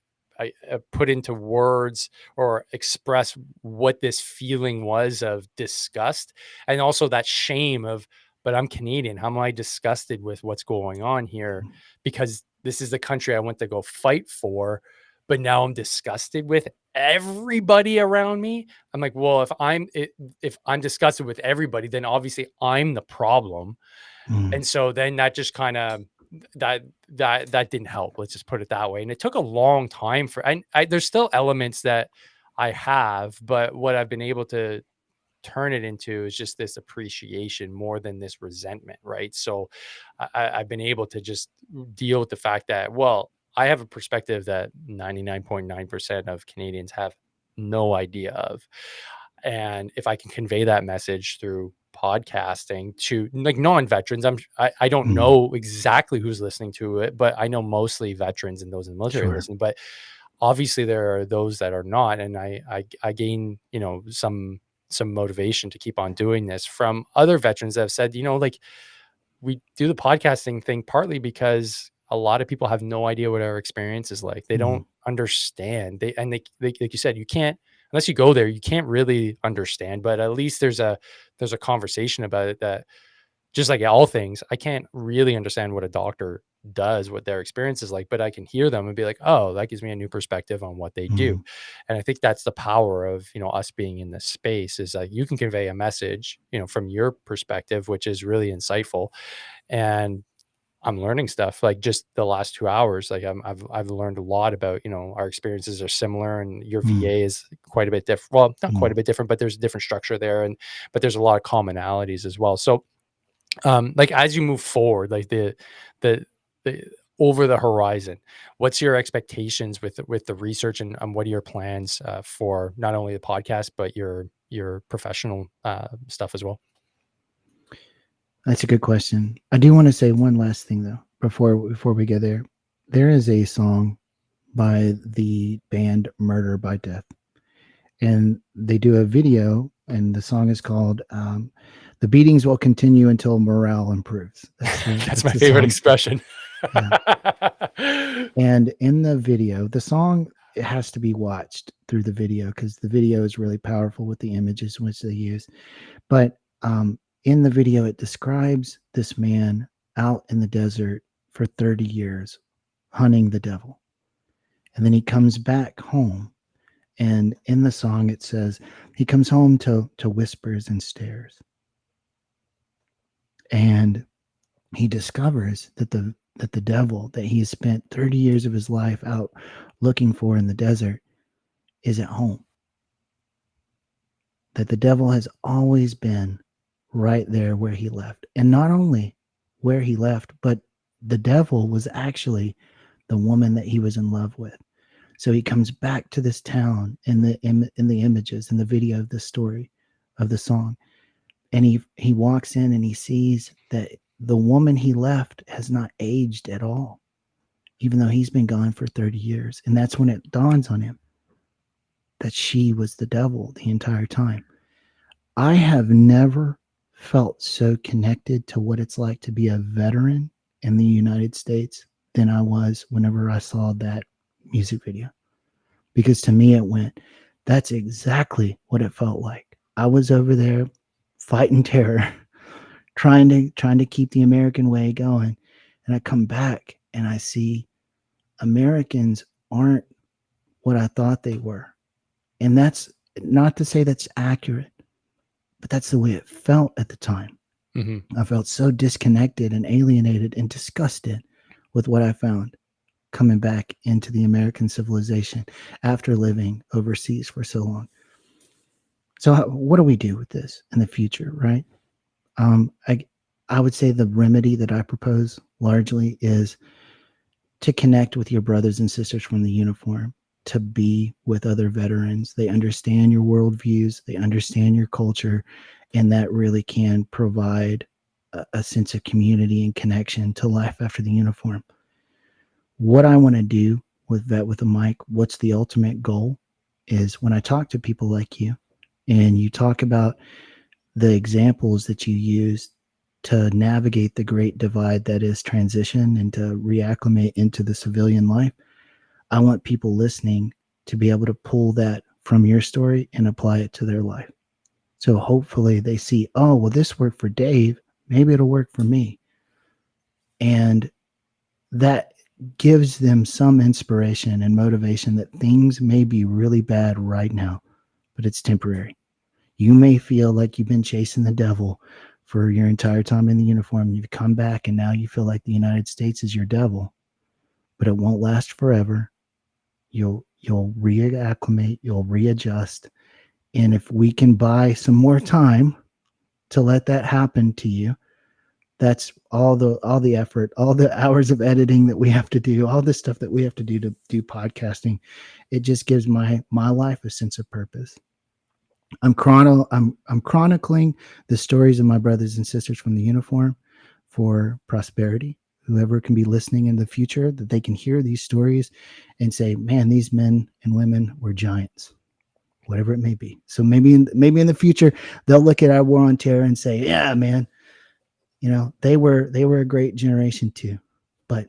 put into words or express what this feeling was of disgust and also that shame of, but I'm Canadian. How am I disgusted with what's going on here? Because this is the country I went to go fight for, but now I'm disgusted with everybody around me. I'm like, well, if I'm disgusted with everybody, then obviously I'm the problem. Mhm. And so then that just kind of that didn't help. Let's just put it that way. And it took a long time for, and there's still elements that I have, but what I've been able to turn it into is just this appreciation more than this resentment, right? So I've been able to just deal with the fact that, well, I have a perspective that 99.9% of Canadians have no idea of. And if I can convey that message through podcasting to like non-veterans, I don't Mhm. know exactly who's listening to it, but I know mostly veterans and those in the military Sure. listen. But obviously there are those that are not, and I gain, some motivation to keep on doing this from other veterans that have said, like, we do the podcasting thing partly because a lot of people have no idea what our experience is like. They Mhm. don't understand. They like you said, you can't unless you go there, you can't really understand. But at least there's a conversation about it that, just like all things, I can't really understand what a doctor does, what their experience is like, but I can hear them and be like, oh, that gives me a new perspective on what they do. Mhm. And I think that's the power of, us being in this space, is that you can convey a message, from your perspective, which is really insightful. And I'm learning stuff like just the last 2 hours. Like I've learned a lot about, our experiences are similar, and your Mhm. VA is quite a bit different. Well, not quite Mhm. a bit different, but there's a different structure there. But there's a lot of commonalities as well. So, like as you move forward, like the the over the horizon, what's your expectations with the research, and what are your plans for not only the podcast but your professional stuff as well? That's a good question. I do want to say one last thing though before we get there. There is a song by the band Murder by Death, and they do a video, and the song is called "The Beatings Will Continue Until Morale Improves." That's my That's the favorite song. expression. Yeah. And in the video, the song, it has to be watched through the video because the video is really powerful with the images which they use. But in the video, it describes this man out in the desert for 30 years hunting the devil. And then he comes back home. And in the song, it says he comes home to whispers and stares. And he discovers that the devil that he has spent 30 years of his life out looking for in the desert is at home. That the devil has always been right there where he left. And not only where he left, but the devil was actually the woman that he was in love with. So he comes back to this town in the images in the video of the story of the song, and he walks in and he sees that the woman he left has not aged at all, even though he's been gone for 30 years. And that's when it dawns on him that she was the devil the entire time. I have never felt so connected to what it's like to be a veteran in the United States than I was whenever I saw that music video. Because to me, it went, that's exactly what it felt like. I was over there fighting terror, trying to keep the American way going. And I come back and I see Americans aren't what I thought they were. And that's not to say that's accurate, but that's the way it felt at the time. Hmm. I felt so disconnected and alienated and disgusted with what I found coming back into the American civilization after living overseas for so long. So, what do we do with this in the future, right? Um, I, I would say the remedy that I propose largely is to connect with your brothers and sisters from the uniform, to be with other veterans. They understand your worldviews, they understand your culture, and that really can provide a sense of community and connection to life after the uniform. What I want to do with Vet with a Mic, what's the ultimate goal, is when I talk to people like you and you talk about the examples that you use to navigate the great divide that is transition and to reacclimate into the civilian life, I want people listening to be able to pull that from your story and apply it to their life. So hopefully they see, oh, well, this worked for Dave. Maybe it'll work for me. And that gives them some inspiration and motivation that things may be really bad right now, but it's temporary. You may feel like you've been chasing the devil for your entire time in the uniform. You've come back and now you feel like the United States is your devil, but it won't last forever. You'll reacclimate, you'll readjust. And if we can buy some more time to let that happen to you, that's all the effort, all the hours of editing that we have to do, all the stuff that we have to do podcasting. It just gives my life a sense of purpose. I'm chronicling the stories of my brothers and sisters from the uniform for prosperity. Whoever can be listening in the future, that they can hear these stories and say, "Man, these men and women were giants." Whatever it may be. So maybe in the future they'll look at our war on terror and say, "Yeah, man, they were a great generation too." But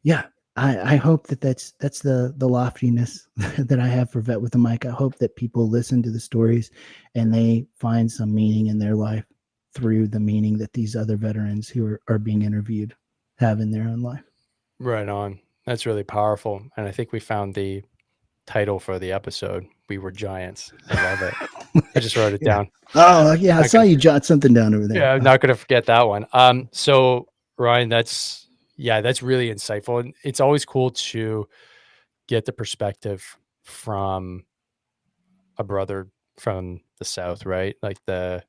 yeah, I hope that that's the loftiness that I have for Vet with a Mic. I hope that people listen to the stories and they find some meaning in their life through the meaning that these other veterans who are being interviewed have in their own life. Right on. That's really powerful. And I think we found the title for the episode. We Were Giants. I love it. I just wrote it Yeah. down. Oh, yeah. I Not saw gonna, you jot something down over there. yeah, I'm not gonna forget that one. So Ryan, that's really insightful. And it's always cool to get the perspective from a brother from the South, right? Like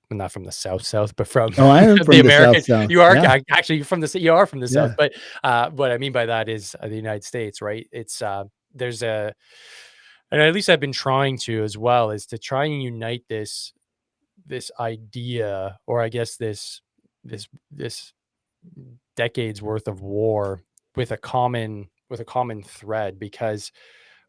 not from the South, but from Oh, I am the from the American. South South. You are Yeah. actually you're from you are from the South, Yeah. but what I mean by that is the United States, right? It's there's a, and at least I've been trying to as well, is to try and unite this idea, or I guess this decades worth of war with a common thread, because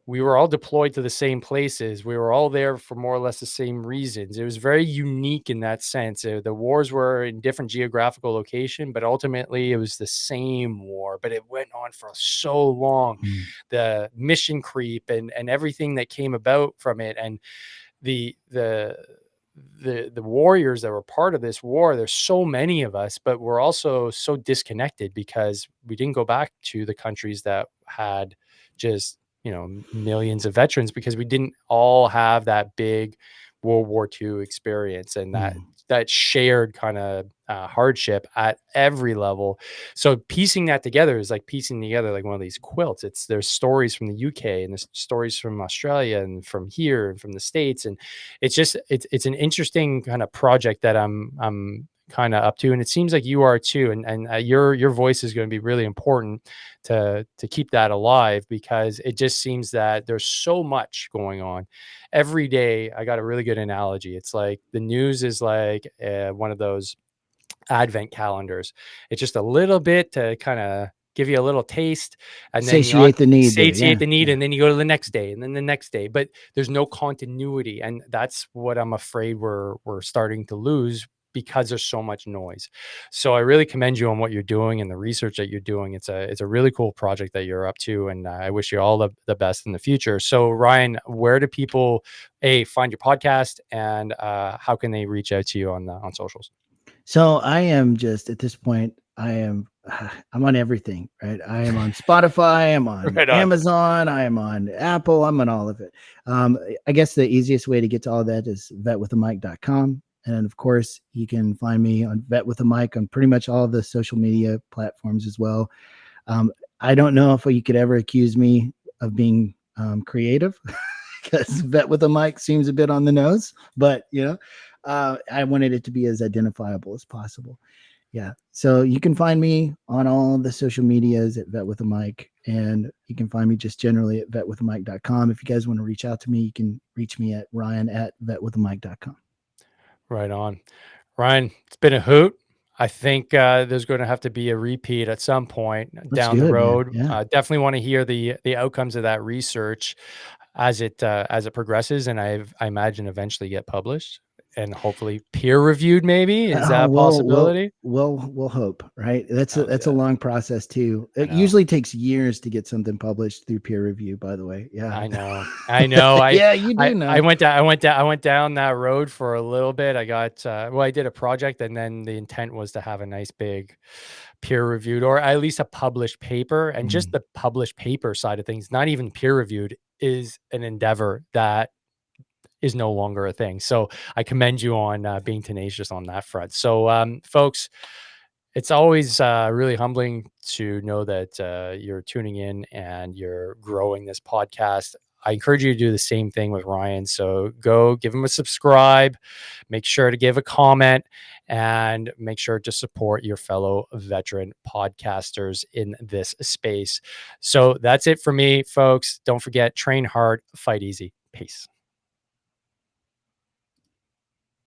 we were all deployed to the same places. We were all there for more or less the same reasons. It was very unique in that sense. The wars were in different geographical location, but ultimately it was the same war. But it went on for so long. Mm. The mission creep and everything that came about from it, and the the the warriors that were part of this war, there's so many of us, but we're also so disconnected because we didn't go back to the countries that had just, millions of veterans, because we didn't all have that big World War II experience and Mm. that shared kind of hardship at every level. So piecing that together is like piecing together like one of these quilts. There's stories from the UK and there's stories from Australia and from here and from the States, and it's an interesting kind of project that I'm kind of up to, and it seems like you are too. And your voice is going to be really important to keep that alive, because it just seems that there's so much going on every day. I got a really good analogy. It's like the news is like one of those advent calendars. It's just a little bit to kind of give you a little taste, and then you're on Satiate the need there. satiate Yeah. the need, Yeah. and then you go to the next day, and then the next day. But there's no continuity, and that's what I'm afraid we're starting to lose, because there's so much noise. So I really commend you on what you're doing and the research that you're doing. It's a really cool project that you're up to, and I wish you all the best in the future. So Ryan, where do people find your podcast, and how can they reach out to you on socials? So I am just at this point, I'm on everything, right? I am on Spotify, I'm on Right on. Amazon, I am on Apple, I'm on all of it. I guess the easiest way to get to all that is vetwithamic.com. And of course, you can find me on Vet with a Mic on pretty much all of the social media platforms as well. Um, I don't know if you could ever accuse me of being creative, because Vet with a Mic seems a bit on the nose, but I wanted it to be as identifiable as possible. Yeah. So you can find me on all the social medias at Vet with a Mic, and you can find me just generally at vetwithamic.com. If you guys want to reach out to me, you can reach me at ryan@vetwithamic.com. Right on. Ryan, it's been a hoot. I think there's going to have to be a repeat at some point Let's down do the it, man. road. Yeah. Definitely want to hear the outcomes of that research as it progresses, and I imagine eventually get published and hopefully peer reviewed. Maybe, is that Oh, a possibility? we'll hope, right? Sounds That's a good. long process too. I It know. usually takes years to get something published through peer review, by the way. Yeah. I know. I know. Yeah, you do I know. went down that road for a little bit. I got I did a project, and then the intent was to have a nice big peer reviewed, or at least a published paper. And just Mm. the published paper side of things, not even peer reviewed, is an endeavor that is no longer a thing. So I commend you on being tenacious on that front. So folks, it's always really humbling to know that you're tuning in and you're growing this podcast. I encourage you to do the same thing with Ryan. So go give him a subscribe, make sure to give a comment, and make sure to support your fellow veteran podcasters in this space. So that's it for me, folks. Don't forget, train hard, fight easy. Peace.